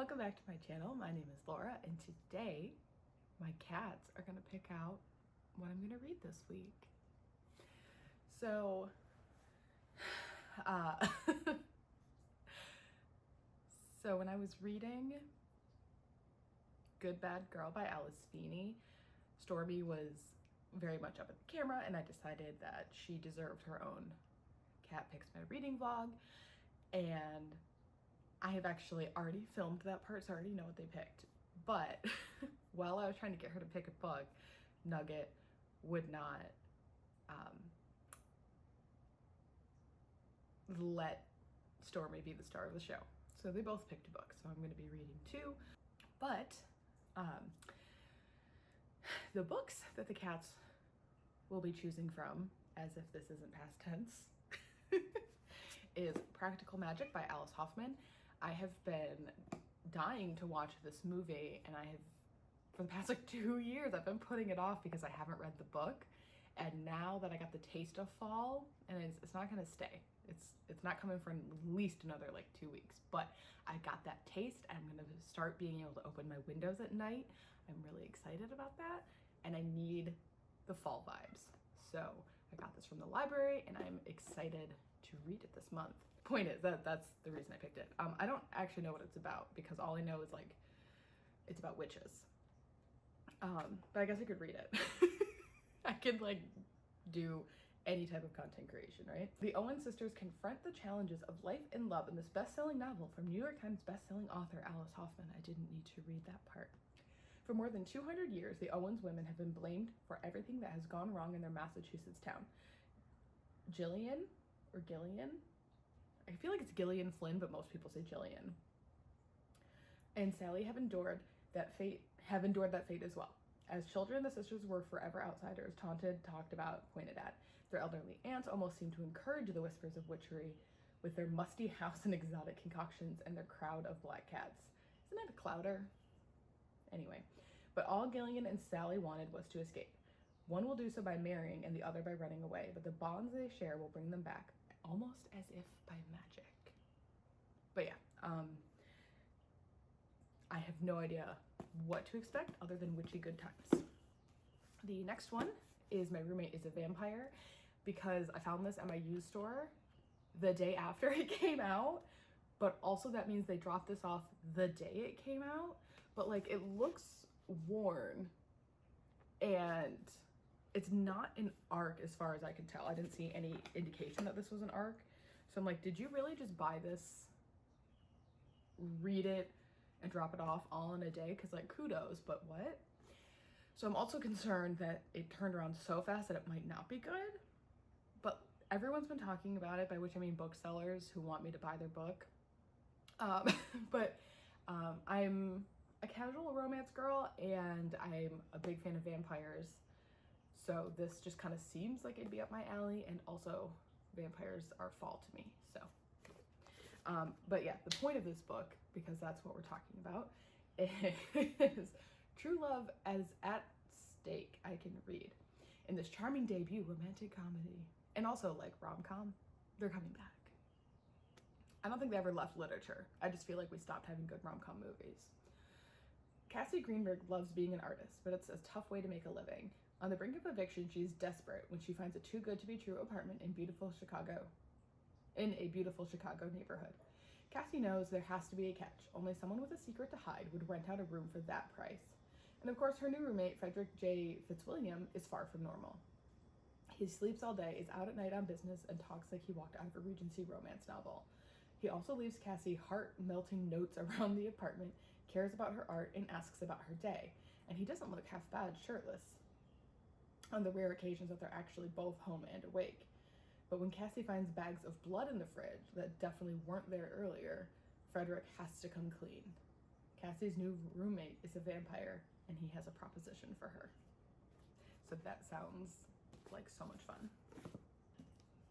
Welcome back to my channel. My name is Laura, and today my cats are gonna pick out what I'm gonna read this week. So, so when I was reading Good Bad Girl by Alice Feeney, Stormy was very much up at the camera, and I decided that she deserved her own Cat Picks My Reading vlog, and I have actually already filmed that part, so I already know what they picked. But while I was trying to get her to pick a book, Nugget would not let Stormy be the star of the show. So they both picked a book, so I'm going to be reading two. But the books that the cats will be choosing from, as if this isn't past tense, is Practical Magic by Alice Hoffman. I have been dying to watch this movie, and I have, for the past like 2 years, I've been putting it off because I haven't read the book. And now that I got the taste of fall, and it's not gonna stay. It's not coming for at least another like 2 weeks, but I got that taste. I'm gonna start being able to open my windows at night. I'm really excited about that, and I need the fall vibes. So I got this from the library, and I'm excited to read it this month. Point is that's the reason I picked it. I don't actually know what it's about, because all I know is like it's about witches. But I guess I could read it. I could like do any type of content creation, right? The Owen sisters confront the challenges of life and love in this best-selling novel from New York Times best-selling author Alice Hoffman. I didn't need to read that part. For more than 200 years, the Owens women have been blamed for everything that has gone wrong in their Massachusetts town. Gillian, or Gillian? I feel like it's Gillian Flynn, but most people say Gillian. And Sally have endured that fate as well. As children, the sisters were forever outsiders, taunted, talked about, pointed at. Their elderly aunts almost seemed to encourage the whispers of witchery with their musty house and exotic concoctions and their crowd of black cats. Isn't that a clouder? Anyway, but all Gillian and Sally wanted was to escape. One will do so by marrying and the other by running away, but the bonds they share will bring them back, almost as if by magic. But yeah, I have no idea what to expect other than witchy good times. The next one is My Roommate is a Vampire, because I found this at my used store the day after it came out, but also that means they dropped this off the day it came out, but like it looks worn and it's not an ARC as far as I can tell. I didn't see any indication that this was an ARC. So I'm like, did you really just buy this, read it, and drop it off all in a day? Because like kudos, but what? So I'm also concerned that it turned around so fast that it might not be good, but everyone's been talking about it, by which I mean booksellers who want me to buy their book. But I'm a casual romance girl, and I'm a big fan of vampires. So this just kind of seems like it'd be up my alley, and also vampires are fall to me, so. But yeah, the point of this book, because that's what we're talking about, is true love as at stake. I can read in this charming debut romantic comedy, and also like rom-com. They're coming back. I don't think they ever left literature. I just feel like we stopped having good rom-com movies. Cassie Greenberg loves being an artist, but it's a tough way to make a living. On the brink of eviction, she's desperate when she finds a too-good-to-be-true apartment in a beautiful Chicago neighborhood. Cassie knows there has to be a catch. Only someone with a secret to hide would rent out a room for that price. And of course, her new roommate, Frederick J. Fitzwilliam, is far from normal. He sleeps all day, is out at night on business, and talks like he walked out of a Regency romance novel. He also leaves Cassie heart-melting notes around the apartment, cares about her art, and asks about her day. And he doesn't look half bad shirtless, on the rare occasions that they're actually both home and awake. But when Cassie finds bags of blood in the fridge that definitely weren't there earlier, Frederick has to come clean. Cassie's new roommate is a vampire, and he has a proposition for her. So that sounds like so much fun.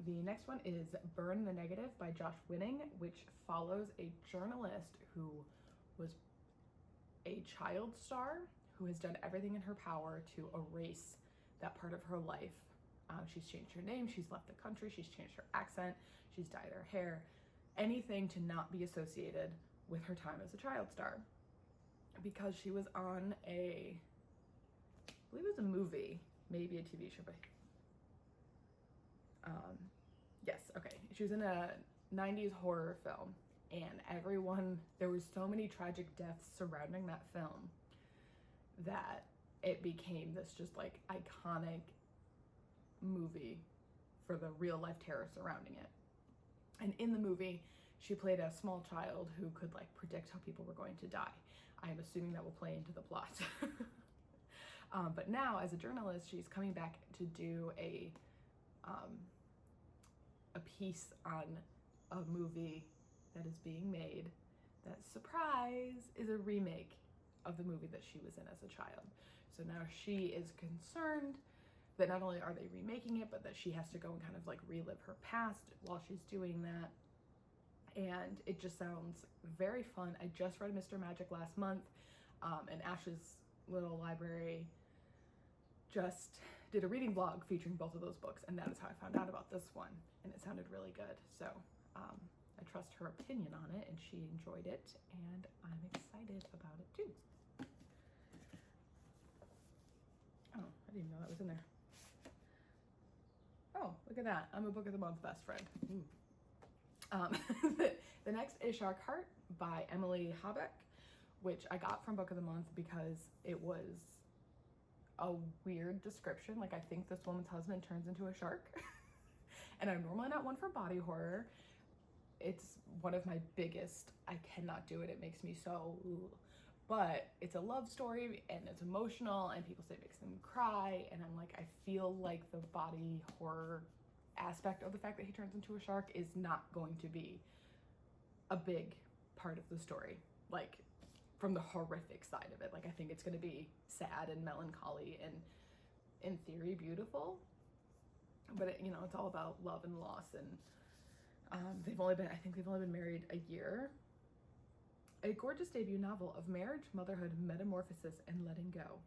The next one is Burn the Negative by Josh Winning, which follows a journalist who was a child star who has done everything in her power to erase that part of her life. She's changed her name, she's left the country, she's changed her accent, she's dyed her hair, anything to not be associated with her time as a child star, because she was on I believe it was a movie, maybe a TV show, but yes, okay. She was in a 90s horror film, and there was so many tragic deaths surrounding that film that it became this just like iconic movie for the real life terror surrounding it. And in the movie, she played a small child who could like predict how people were going to die. I'm assuming that will play into the plot. But now, as a journalist, she's coming back to do a piece on a movie that is being made that, surprise, is a remake of the movie that she was in as a child. So now she is concerned that not only are they remaking it, but that she has to go and kind of like relive her past while she's doing that. And it just sounds very fun. I just read Mr. Magic last month, and Ash's little library just did a reading vlog featuring both of those books, and that is how I found out about this one, and it sounded really good. So I trust her opinion on it, and she enjoyed it, and I'm excited about it too. Oh, I didn't even know that was in there. Oh, look at that. I'm a Book of the Month best friend. The next is Shark Heart by Emily Habeck, which I got from Book of the Month because it was a weird description. Like, I think this woman's husband turns into a shark. And I'm normally not one for body horror. It's one of my biggest, I cannot do it. It makes me so, but it's a love story and it's emotional and people say it makes them cry. And I'm like, I feel like the body horror aspect of the fact that he turns into a shark is not going to be a big part of the story. Like, from the horrific side of it. Like, I think it's going to be sad and melancholy and, in theory, beautiful. But it, you know, it's all about love and loss. And I think they've only been married a year. A gorgeous debut novel of marriage, motherhood, metamorphosis, and letting go.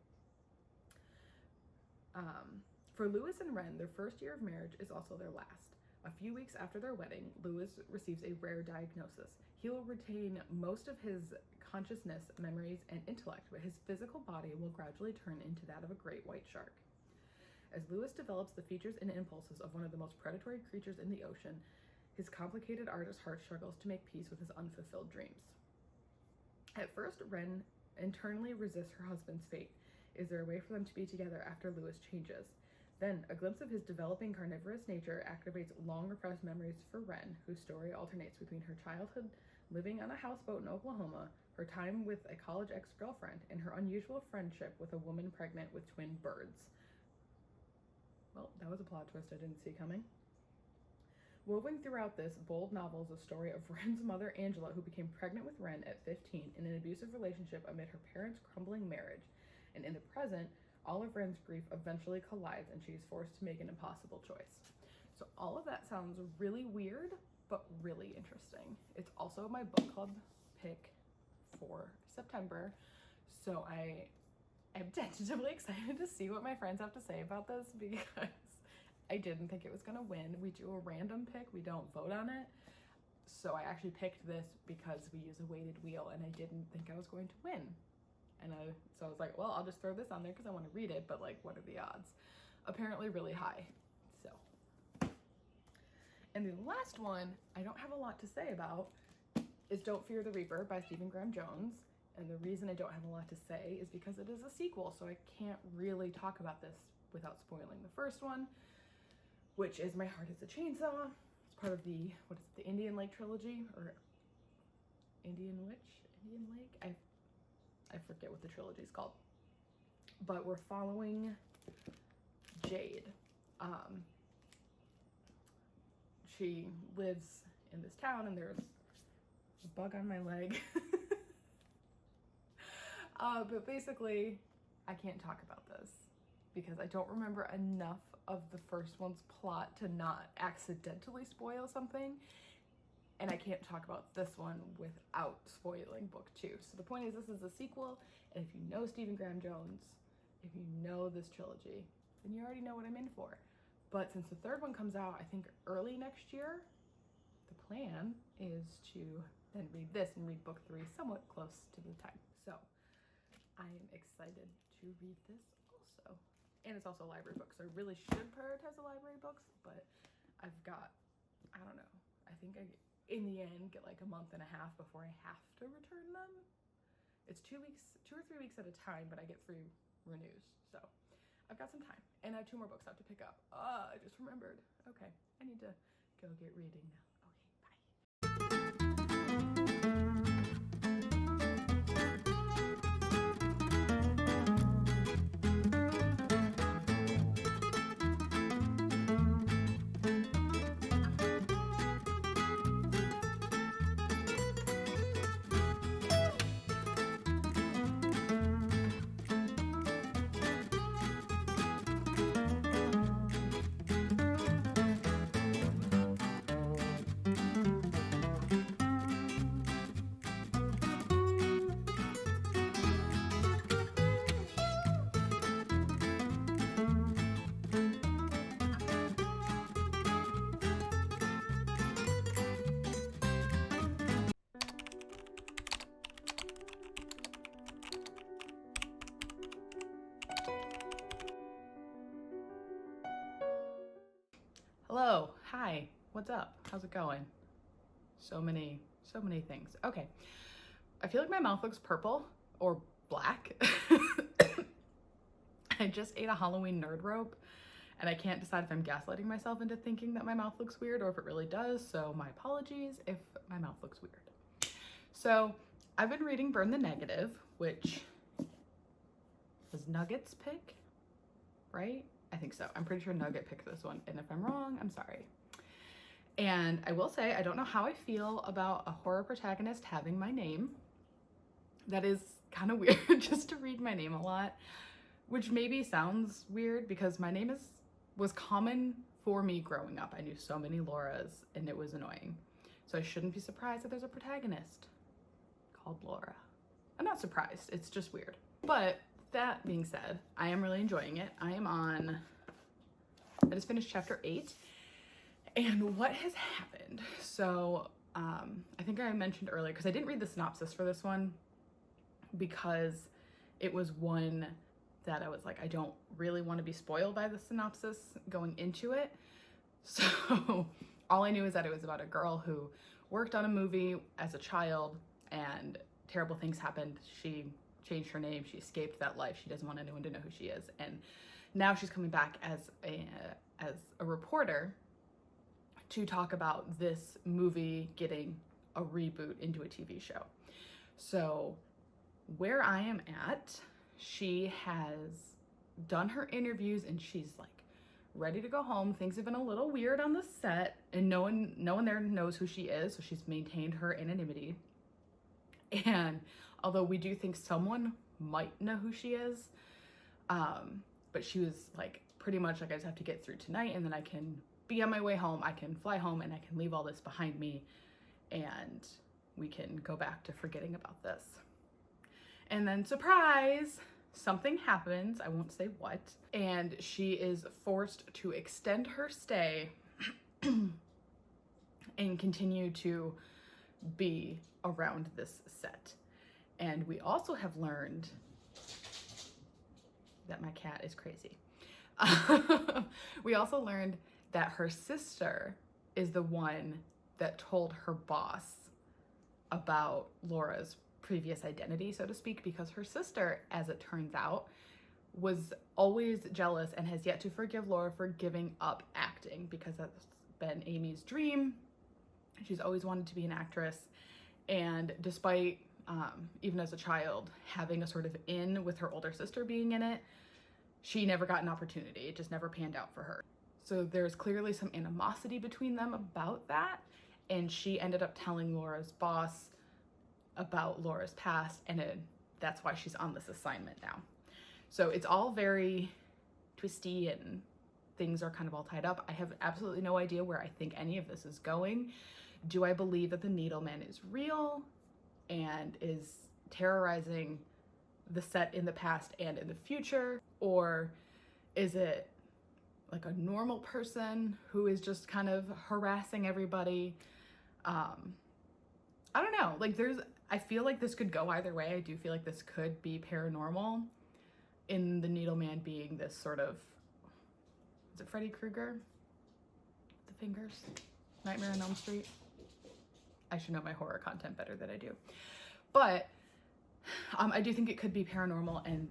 For Lewis and Wren, their first year of marriage is also their last. A few weeks after their wedding, Lewis receives a rare diagnosis. He will retain most of his consciousness, memories, and intellect, but his physical body will gradually turn into that of a great white shark. As Lewis develops the features and impulses of one of the most predatory creatures in the ocean, his complicated artist heart struggles to make peace with his unfulfilled dreams. At first, Wren internally resists her husband's fate. Is there a way for them to be together after Lewis changes? Then, a glimpse of his developing carnivorous nature activates long-repressed memories for Wren, whose story alternates between her childhood living on a houseboat in Oklahoma, her time with a college ex-girlfriend, and her unusual friendship with a woman pregnant with twin birds. Well, that was a plot twist I didn't see coming. Woven throughout this bold novel is a story of Wren's mother, Angela, who became pregnant with Wren at 15 in an abusive relationship amid her parents' crumbling marriage. And in the present, all of Wren's grief eventually collides and she is forced to make an impossible choice. So all of that sounds really weird, but really interesting. It's also my book club pick for September. So I am tentatively excited to see what my friends have to say about this, because I didn't think it was gonna win. We do a random pick, we don't vote on it. So I actually picked this because we use a weighted wheel and I didn't think I was going to win. So I was like, well, I'll just throw this on there because I want to read it, but like, what are the odds? Apparently really high. So, and the last one I don't have a lot to say about is Don't Fear the Reaper by Stephen Graham Jones. And the reason I don't have a lot to say is because it is a sequel, so I can't really talk about this without spoiling the first one, which is My Heart is a Chainsaw. It's part of the, the Indian Lake trilogy, or Indian Lake? I forget what the trilogy is called. But we're following Jade. She lives in this town, and there's a bug on my leg. But basically, I can't talk about this because I don't remember enough of the first one's plot to not accidentally spoil something. And I can't talk about this one without spoiling book 2. So the point is, this is a sequel, and if you know Stephen Graham Jones, if you know this trilogy, then you already know what I'm in for. But since the third one comes out, I think early next year, the plan is to then read this and read book 3 somewhat close to the time. So I am excited to read this also. And it's also a library book, so I really should prioritize the library books, but I've got, I don't know, I think I, in the end, get like a month and a half before I have to return them. It's 2 or 3 weeks at a time, but I get free renews, so I've got some time. And I have 2 more books I have to pick up. I just remembered. Okay, I need to go get reading now. Hello, hi, what's up? How's it going? So many things. Okay, I feel like my mouth looks purple or black. I just ate a Halloween nerd rope and I can't decide if I'm gaslighting myself into thinking that my mouth looks weird or if it really does, so my apologies if my mouth looks weird. So I've been reading Burn the Negative, which was Nugget's pick, right? I think so. I'm pretty sure Nugget picked this one, and if I'm wrong, I'm sorry. And I will say, I don't know how I feel about a horror protagonist having my name. That is kind of weird, just to read my name a lot, which maybe sounds weird because my name was common for me growing up. I knew so many Lauras, and it was annoying. So I shouldn't be surprised that there's a protagonist called Laura. I'm not surprised, it's just weird. But that being said, I am really enjoying it. I just finished chapter 8, and what has happened? So I think I mentioned earlier, because I didn't read the synopsis for this one because it was one that I was like, I don't really want to be spoiled by the synopsis going into it. So all I knew is that it was about a girl who worked on a movie as a child and terrible things happened. She changed her name, she escaped that life, she doesn't want anyone to know who she is, and now she's coming back as a reporter to talk about this movie getting a reboot into a TV show. So where I am at, she has done her interviews and she's like ready to go home. Things have been a little weird on the set and no one there knows who she is, so she's maintained her anonymity. And although we do think someone might know who she is, but she was like, pretty much like, I just have to get through tonight and then I can be on my way home. I can fly home and I can leave all this behind me and we can go back to forgetting about this. And then surprise, something happens, I won't say what, and she is forced to extend her stay and continue to be around this set. And we also have learned that my cat is crazy. We also learned that her sister is the one that told her boss about Laura's previous identity, so to speak, because her sister, as it turns out, was always jealous and has yet to forgive Laura for giving up acting, because that's been Amy's dream. She's always wanted to be an actress, and despite even as a child having a sort of in with her older sister being in it, she never got an opportunity. It just never panned out for her. So there's clearly some animosity between them about that, and she ended up telling Laura's boss about Laura's past, and that's why she's on this assignment now. So it's all very twisty and things are kind of all tied up. I have absolutely no idea where I think any of this is going. Do I believe that the Needleman is real and is terrorizing the set in the past and in the future? Or is it like a normal person who is just kind of harassing everybody? I don't know, like I feel like this could go either way. I do feel like this could be paranormal in the Needleman being this sort of, is it Freddy Krueger? The fingers? Nightmare on Elm Street? I should know my horror content better than I do. But I do think it could be paranormal. And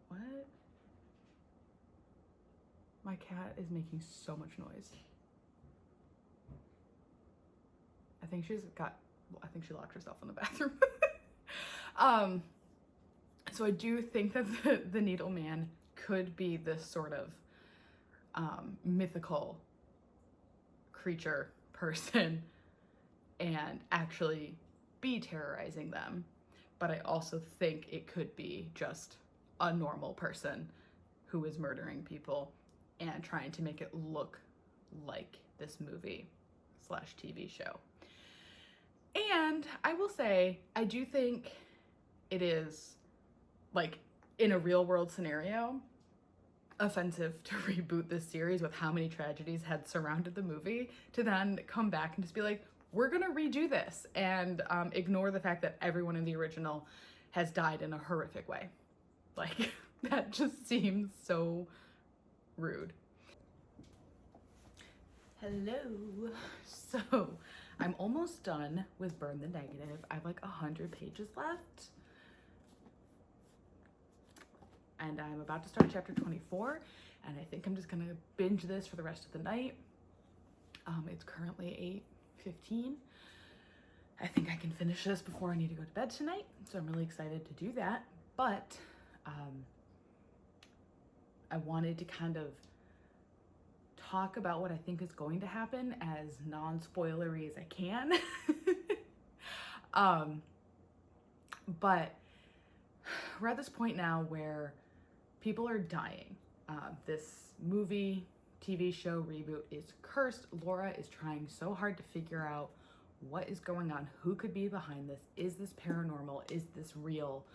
what? My cat is making so much noise. I think she locked herself in the bathroom. So I do think that the Needleman could be this sort of mythical creature person and actually be terrorizing them. But I also think it could be just a normal person who is murdering people and trying to make it look like this movie / TV show. And I will say, I do think it is, like, in a real world scenario, offensive to reboot this series with how many tragedies had surrounded the movie, to then come back and just be like, we're gonna redo this, and ignore the fact that everyone in the original has died in a horrific way. Like, that just seems so rude. Hello. So, I'm almost done with Burn the Negative. I have like 100 pages left. And I'm about to start chapter 24, and I think I'm just gonna binge this for the rest of the night. It's currently 8:15. I think I can finish this before I need to go to bed tonight, so I'm really excited to do that. But I wanted to kind of talk about what I think is going to happen as non-spoilery as I can. But we're at this point now where people are dying. This movie, TV show reboot is cursed. Laura is trying so hard to figure out what is going on, who could be behind this, is this paranormal, is this real?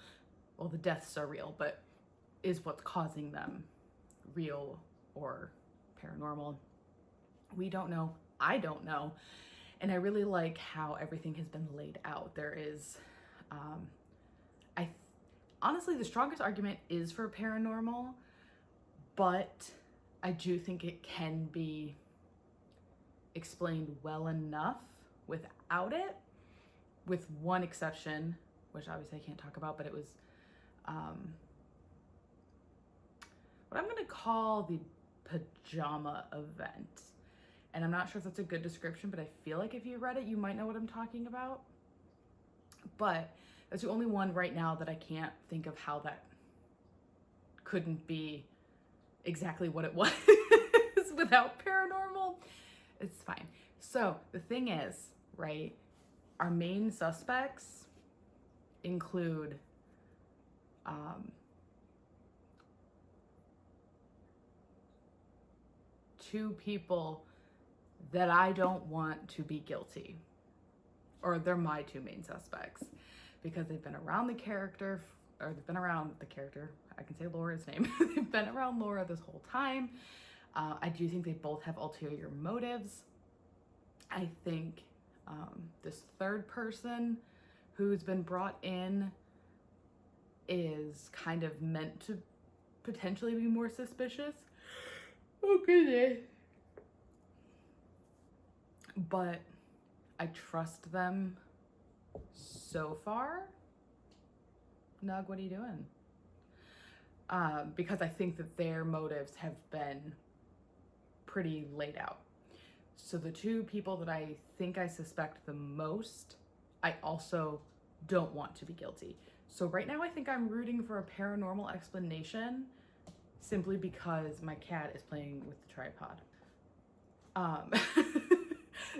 Well, the deaths are real, but is what's causing them real or paranormal? We don't know. I don't know. And I really like how everything has been laid out. There is, honestly, the strongest argument is for paranormal, but I do think it can be explained well enough without it, with one exception, which obviously I can't talk about, but it was what I'm gonna call the pajama event. And I'm not sure if that's a good description, but I feel like if you read it, you might know what I'm talking about. But that's the only one right now that I can't think of how that couldn't be exactly what it was without paranormal. It's fine. So the thing is, right, our main suspects include two people that I don't want to be guilty, or they're my two main suspects, because they've been around the character, or they've been around the character, I can say Laura's name, they've been around Laura this whole time. I do think they both have ulterior motives. I think this third person who's been brought in is kind of meant to potentially be more suspicious. Oh goodness. But I trust them so far. Nug, what are you doing? Because I think that their motives have been pretty laid out. So the two people that I think I suspect the most, I also don't want to be guilty. So right now I think I'm rooting for a paranormal explanation, simply because my cat is playing with the tripod.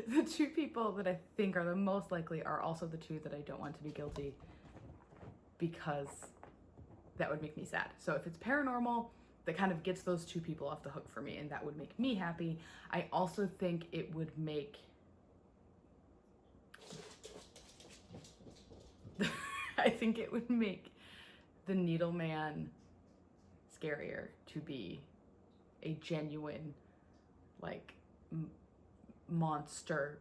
The two people that I think are the most likely are also the two that I don't want to be guilty, because that would make me sad. So if it's paranormal, that kind of gets those two people off the hook for me, and that would make me happy. I also think it would make I think it would make the Needleman scarier to be a genuine, like, monster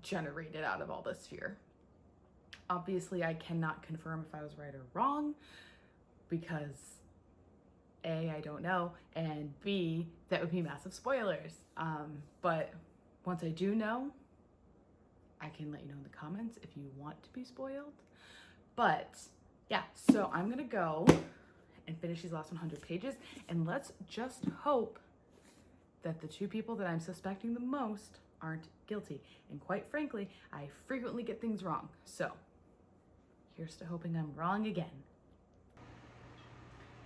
generated out of all this fear. Obviously, I cannot confirm if I was right or wrong because A, I don't know, and B, that would be massive spoilers. But once I do know, I can let you know in the comments if you want to be spoiled. But yeah, so I'm gonna go and finish these last 100 pages, and let's just hope that the two people that I'm suspecting the most aren't guilty. And quite frankly, I frequently get things wrong. So here's to hoping I'm wrong again.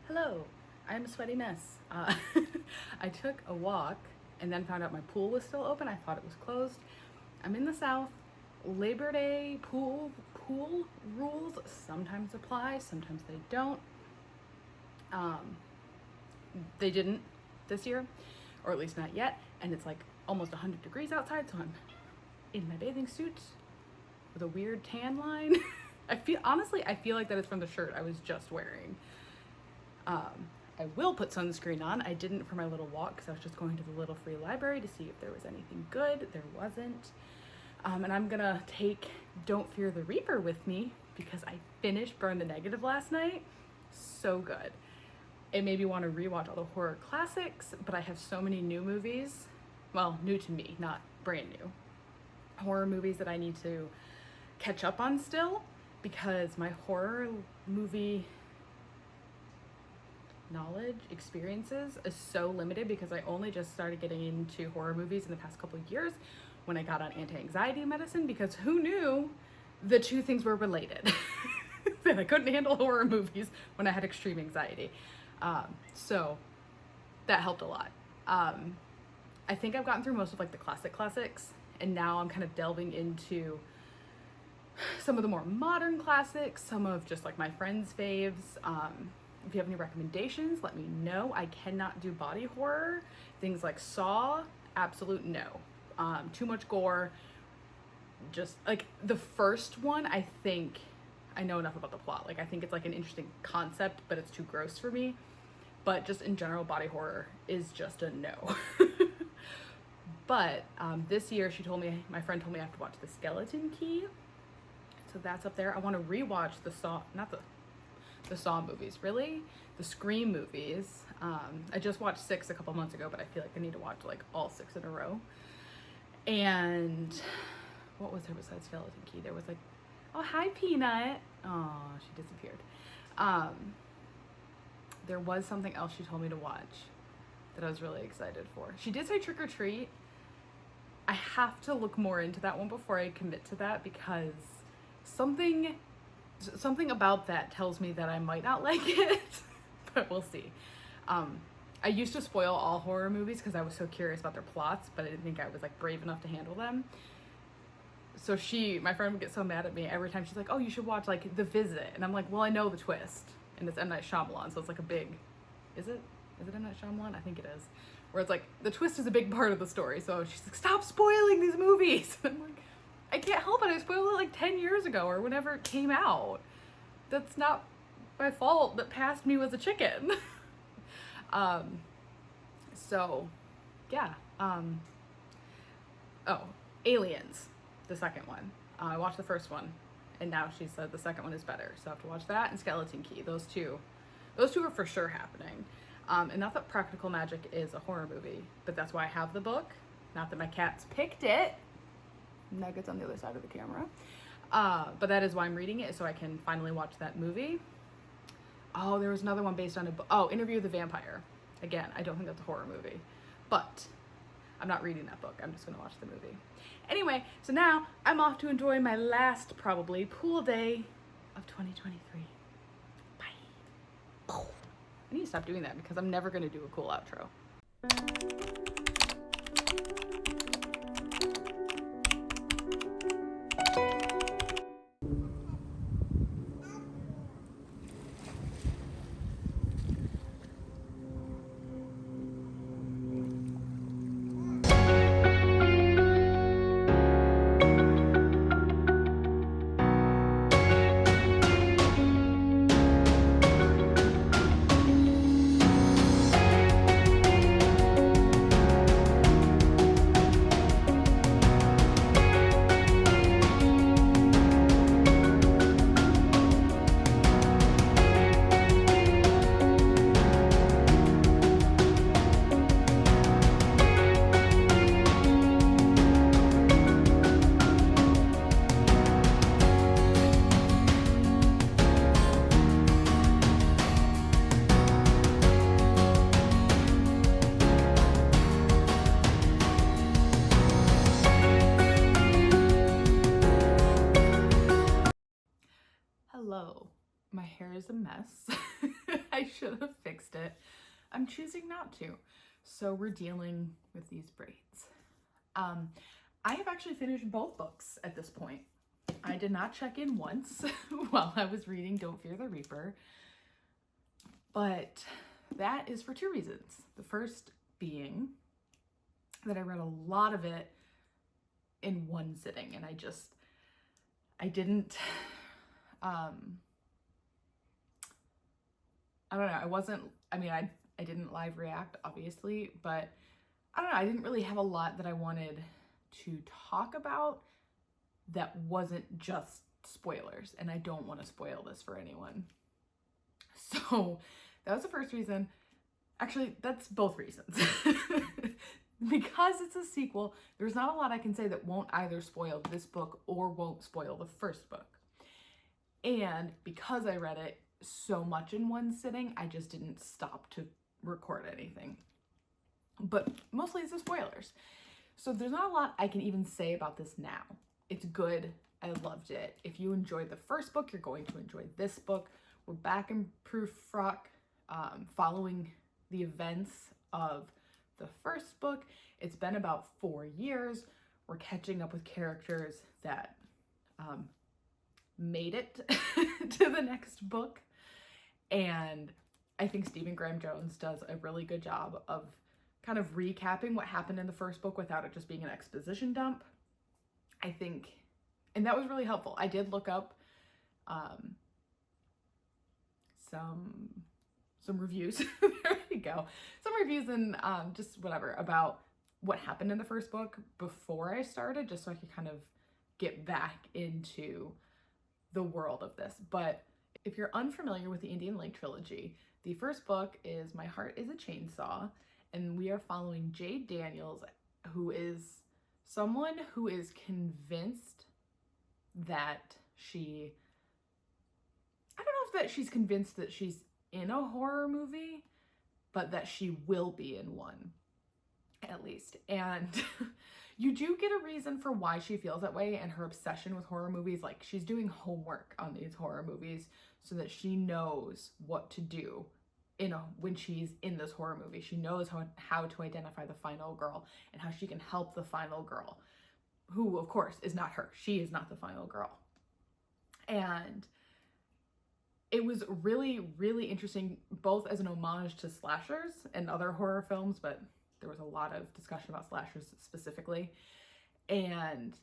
Hello, I'm a sweaty mess. I took a walk and then found out my pool was still open. I thought it was closed. I'm in the South. Labor Day pool rules sometimes apply, sometimes they don't. They didn't this year, or at least not yet, and it's like almost 100 degrees outside, so I'm in my bathing suit with a weird tan line. I feel like that is from the shirt I was just wearing. I will put sunscreen on. I didn't for my little walk because I was just going to the little free library to see if there was anything good. There wasn't. And I'm gonna take Don't Fear the Reaper with me because I finished Burn the Negative last night. So good. It made me want to rewatch all the horror classics, but I have so many new movies, well, new to me, not brand new, horror movies that I need to catch up on still because my horror movie knowledge experiences is so limited because I only just started getting into horror movies in the past couple of years when I got on anti-anxiety medicine, because who knew the two things were related? That I couldn't handle horror movies when I had extreme anxiety. So that helped a lot. I think I've gotten through most of like the classics, and now I'm kind of delving into some of the more modern classics, some of just like my friends' faves. If you have any recommendations, let me know. I cannot do body horror. Things like Saw, absolute no. Too much gore. Just like the first one, I think I know enough about the plot. Like I think it's like an interesting concept, but it's too gross for me. But just in general, body horror is just a no. But this year my friend told me I have to watch The Skeleton Key. So that's up there. I want to rewatch the Saw movies, really? The Scream movies. I just watched 6 a couple months ago, but I feel like I need to watch like all 6 in a row. And what was there besides Skeleton Key? There was like, oh, hi, Peanut. Oh, she disappeared. There was something else she told me to watch that I was really excited for. She did say Trick or Treat. I have to look more into that one before I commit to that because something about that tells me that I might not like it, but we'll see. I used to spoil all horror movies because I was so curious about their plots, but I didn't think I was like brave enough to handle them. So my friend would get so mad at me every time she's like, oh, you should watch like The Visit. And I'm like, well, I know the twist. And it's M. Night Shyamalan, so it's like a big, is it M. Night Shyamalan? I think it is. Where it's like, the twist is a big part of the story. So she's like, stop spoiling these movies. I'm like, I can't help it. I spoiled it like 10 years ago or whenever it came out. That's not my fault that past me was a chicken. So yeah. Oh, Aliens, the second one. I watched the first one and now she said the second one is better. So I have to watch that and Skeleton Key. Those two are for sure happening. And not that Practical Magic is a horror movie, but that's why I have the book. Not that my cats picked it. Nuggets on the other side of the camera. But that is why I'm reading it, so I can finally watch that movie. Oh, there was another one based on Interview with the Vampire. Again, I don't think that's a horror movie, but I'm not reading that book. I'm just gonna watch the movie. Anyway, so now I'm off to enjoy my last, probably, pool day of 2023. Bye. I need to stop doing that because I'm never gonna do a cool outro. Hello, my hair is a mess. I should have fixed it. I'm choosing not to. So we're dealing with these braids. I have actually finished both books at this point. I did not check in once while I was reading Don't Fear the Reaper, but that is for two reasons. The first being that I read a lot of it in one sitting, and I didn't, I don't know, I didn't live react, obviously, but I don't know, I didn't really have a lot that I wanted to talk about that wasn't just spoilers, and I don't want to spoil this for anyone. So that was the first reason. Actually, that's both reasons. Because it's a sequel, there's not a lot I can say that won't either spoil this book or won't spoil the first book. And because I read it so much in one sitting, I just didn't stop to record anything. But mostly it's the spoilers. So there's not a lot I can even say about this now. It's good. I loved it. If you enjoyed the first book, you're going to enjoy this book. We're back in Prufrock, following the events of the first book. It's been about 4 years. We're catching up with characters that made it to the next book. And I think Stephen Graham Jones does a really good job of kind of recapping what happened in the first book without it just being an exposition dump. I think, and that was really helpful. I did look up some reviews. There we go. Some reviews and just whatever about what happened in the first book before I started, just so I could kind of get back into the world of this. But if you're unfamiliar with the Indian Lake trilogy, the first book is My Heart is a Chainsaw, and we are following Jade Daniels, who is someone who is convinced that I don't know if she's convinced that she's in a horror movie, but that she will be in one, at least. And you do get a reason for why she feels that way and her obsession with horror movies. Like, she's doing homework on these horror movies so that she knows what to do when she's in this horror movie. She knows how to identify the final girl and how she can help the final girl, who of course is not her. She is not the final girl. And it was really, really interesting, both as an homage to slashers and other horror films, but there was a lot of discussion about slashers specifically. And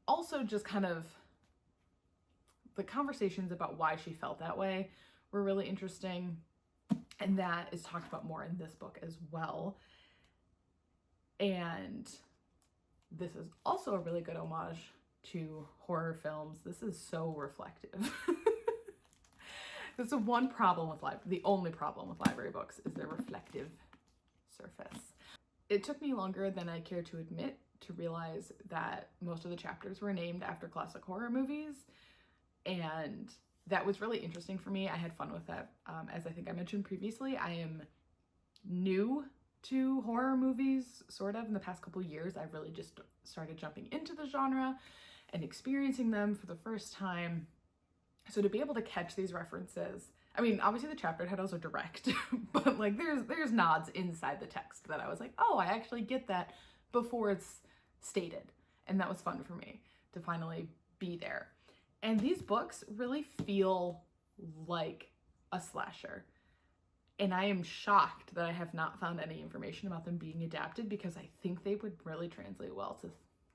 also just kind of the conversations about why she felt that way were really interesting. And that is talked about more in this book as well. And this is also a really good homage to horror films. This is so reflective. That's the one problem with the only problem with library books is their reflective surface. It took me longer than I care to admit to realize that most of the chapters were named after classic horror movies, and that was really interesting for me. I had fun with that. As I think I mentioned previously, I am new to horror movies, sort of. In the past couple years, I've really just started jumping into the genre and experiencing them for the first time. So to be able to catch these references, I mean, obviously the chapter titles are direct, but like there's nods inside the text that I was like, oh, I actually get that before it's stated. And that was fun for me to finally be there. And these books really feel like a slasher. And I am shocked that I have not found any information about them being adapted, because I think they would really translate well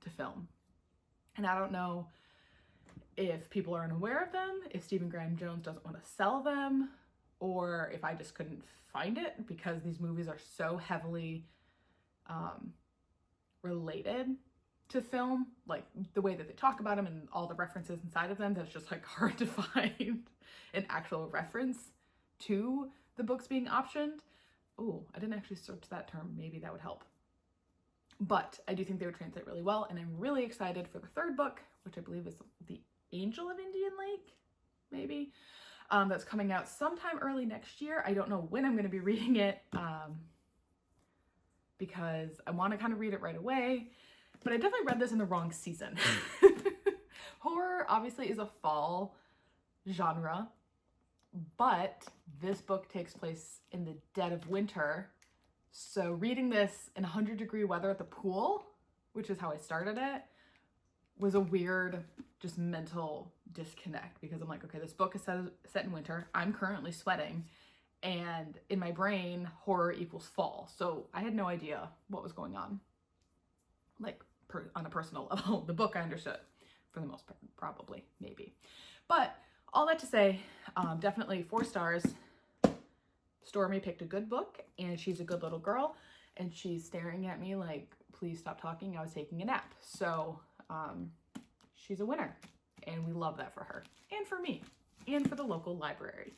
to film. And I don't know if people are unaware of them, if Stephen Graham Jones doesn't want to sell them, or if I just couldn't find it, because these movies are so heavily related to film, like the way that they talk about them and all the references inside of them, that's just like hard to find an actual reference to the books being optioned. Oh, I didn't actually search that term. Maybe that would help. But I do think they would translate really well, and I'm really excited for the third book, which I believe is The Angel of Indian Lake, maybe. That's coming out sometime early next year. I don't know when I'm going to be reading it, because I want to kind of read it right away, but I definitely read this in the wrong season. Horror obviously is a fall genre, but this book takes place in the dead of winter. So reading this in 100-degree weather at the pool, which is how I started it, was a weird, just mental disconnect, because I'm like, okay, this book is set in winter. I'm currently sweating, and in my brain, horror equals fall. So I had no idea what was going on, like on a personal level. The book I understood for the most part, probably, maybe. But all that to say, definitely 4 stars. Stormy picked a good book, and she's a good little girl, and she's staring at me like, please stop talking, I was taking a nap. So she's a winner, and we love that for her, and for me, and for the local library.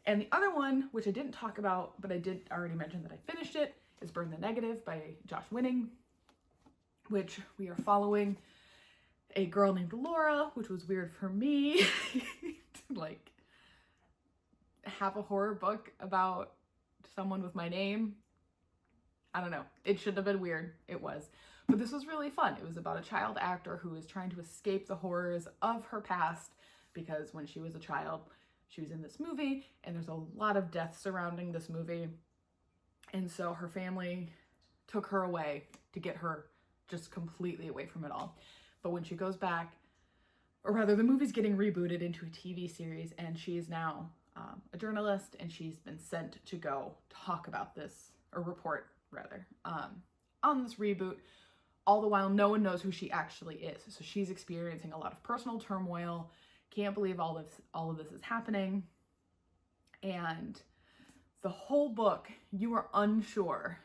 And the other one, which I didn't talk about, but I did already mention that I finished it, is Burn the Negative by Josh Winning, which we are following a girl named Laura, which was weird for me to like have a horror book about someone with my name. I don't know. It shouldn't have been weird. It was. But this was really fun. It was about a child actor who is trying to escape the horrors of her past, because when she was a child, she was in this movie, and there's a lot of death surrounding this movie. And so her family took her away to get her just completely away from it all. But when she goes back, or rather the movie's getting rebooted into a TV series, and she is now a journalist, and she's been sent to go talk about this, or report rather, on this reboot. All the while, no one knows who she actually is. So she's experiencing a lot of personal turmoil, can't believe all of this is happening. And the whole book, you are unsure.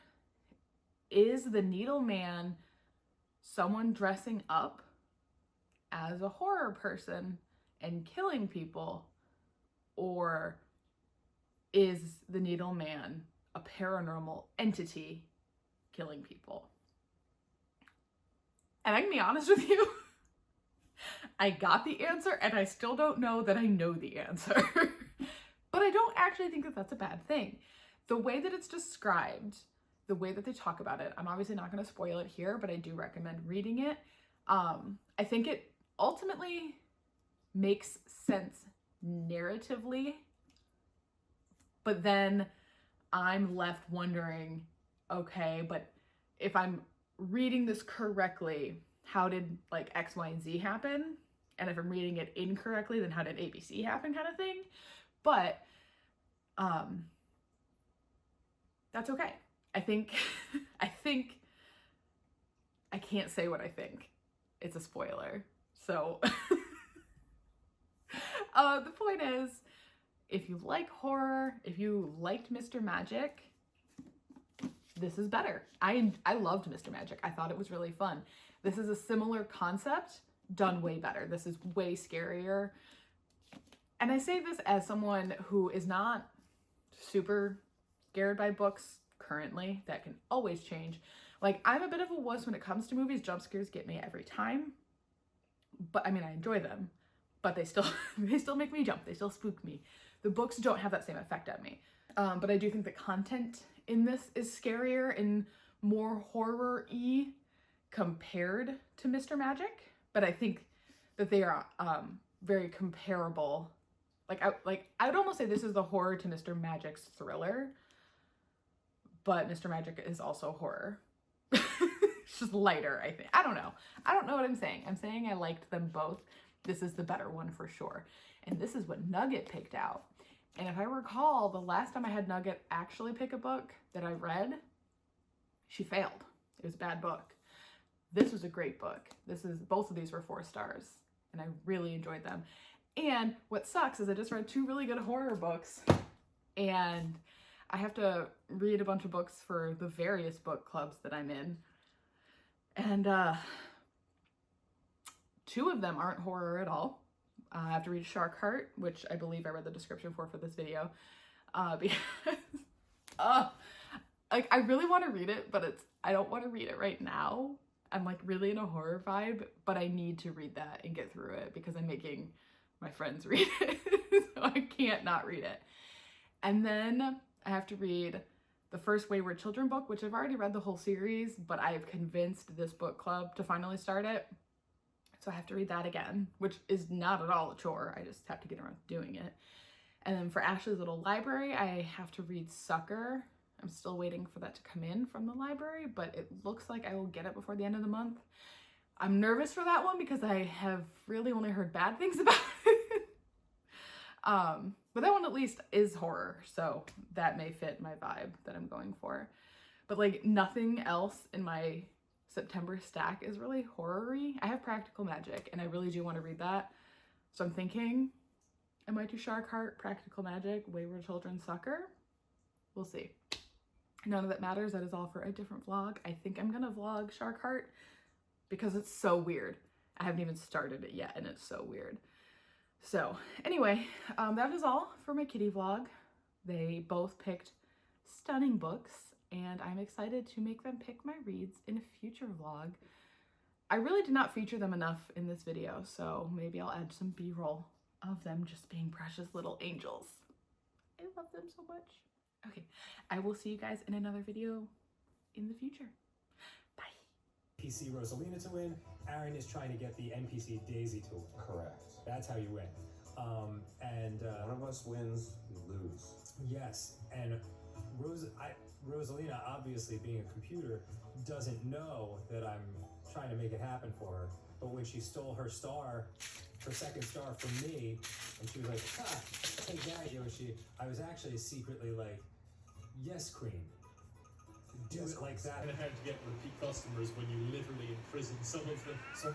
Is the Needle Man someone dressing up as a horror person and killing people? Or is the Needle Man a paranormal entity killing people? And I can be honest with you, I got the answer, and I still don't know that I know the answer. But I don't actually think that that's a bad thing. The way that it's described, the way that they talk about it, I'm obviously not going to spoil it here, but I do recommend reading it. I think it ultimately makes sense narratively, but then I'm left wondering, okay, but if I'm reading this correctly, how did like X, Y, and Z happen? And if I'm reading it incorrectly, then how did ABC happen, kind of thing? But that's okay. I think I can't say what I think. It's a spoiler. So the point is, if you like horror, if you liked Mr. Magic, this is better. I loved Mr. Magic. I thought it was really fun. This is a similar concept, done way better. This is way scarier. And I say this as someone who is not super scared by books currently. That can always change. Like, I'm a bit of a wuss when it comes to movies. Jump scares get me every time. But I mean, I enjoy them, but they still make me jump. They still spook me. The books don't have that same effect at me. But I do think the content in this is scarier and more horror-y compared to Mr. Magic. But I think that they are very comparable. I would almost say this is the horror to Mr. Magic's thriller, but Mr. Magic is also horror. It's just lighter, I think. I don't know what I'm saying. I'm saying I liked them both. This is the better one for sure. And this is what Nugget picked out. And if I recall, the last time I had Nugget actually pick a book that I read, she failed. It was a bad book. This was a great book. Both of these were 4 stars, and I really enjoyed them. And what sucks is I just read 2 really good horror books, and I have to read a bunch of books for the various book clubs that I'm in. And 2 of them aren't horror at all. I have to read Shark Heart, which I believe I read the description for this video, because I really want to read it, but I don't want to read it right now. I'm like really in a horror vibe, but I need to read that and get through it because I'm making my friends read it, so I can't not read it. And then I have to read the first Wayward Children book, which I've already read the whole series, but I have convinced this book club to finally start it. so I have to read that again, which is not at all a chore. I just have to get around to doing it. And then for Ashley's little library, I have to read Sucker. I'm still waiting for that to come in from the library, but it looks like I will get it before the end of the month. I'm nervous for that one because I have really only heard bad things about it. But that one at least is horror, so that may fit my vibe that I'm going for. But like nothing else in my September stack is really horror-y. I have Practical Magic and I really do want to read that. So I'm thinking I might do Shark Heart, Practical Magic, Wayward Children, Sucker. We'll see. None of that matters. That is all for a different vlog. I think I'm gonna vlog Shark Heart because it's so weird. I haven't even started it yet and it's so weird. So anyway, that is all for my kitty vlog. They both picked stunning books and I'm excited to make them pick my reads in a future vlog. I really did not feature them enough in this video, so maybe I'll add some b-roll of them just being precious little angels. I love them so much. Okay, I will see you guys in another video in the future. Bye. NPC Rosalina to win. Aaron is trying to get the NPC Daisy to win. Correct. That's how you win. One of us wins, we lose. Yes, and Rosalina, obviously being a computer, doesn't know that I'm trying to make it happen for her. But when she stole her star, her second star from me, and she was like, ha, take that, Yoshi. I was actually secretly like, yes, Queen. Do it like that. And how to get repeat customers when you literally imprison some of them. So